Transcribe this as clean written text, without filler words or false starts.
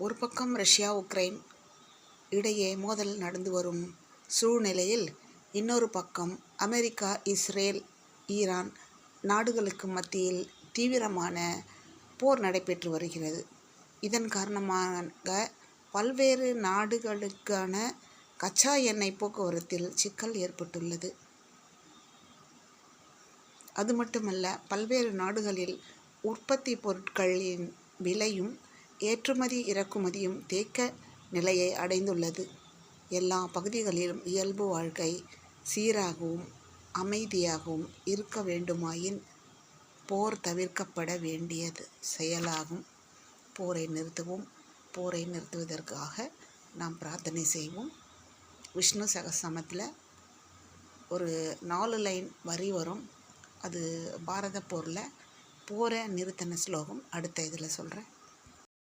ஒரு பக்கம் Russia Ukraine இடையே மோதல் நடந்து வரும் சூழ்நிலையில், இன்னொரு பக்கம் அமெரிக்கா, இஸ்ரேல், ஈரான் நாடுகளுக்கு மத்தியில் தீவிரமான போர் நடைபெற்று வருகிறது. இதன் காரணமாக பல்வேறு நாடுகளுக்கான கச்சா எண்ணெய் போக்குவரத்தில் சிக்கல் ஏற்பட்டுள்ளது. அது மட்டுமல்ல, பல்வேறு நாடுகளில் உற்பத்தி பொருட்களின் விலையும் ஏற்றுமதி இறக்குமதியும் தேக்க நிலையை அடைந்துள்ளது. எல்லா பகுதிகளிலும் இயல்பு வாழ்க்கை சீராகவும் அமைதியாகவும் இருக்க வேண்டுமாயின் போர் தவிர்க்கப்பட வேண்டியது செயலாகும். போரை நிறுத்துவோம். போரை நிறுத்துவதற்காக நாம் பிரார்த்தனை செய்வோம். விஷ்ணு சகஸ்ரநாமத்தில் ஒரு 4 லைன் வரி வரும். அது பாரத போரில் போரை நிறுத்தின ஸ்லோகம். அடுத்த இதில் சொல்கிறேன்.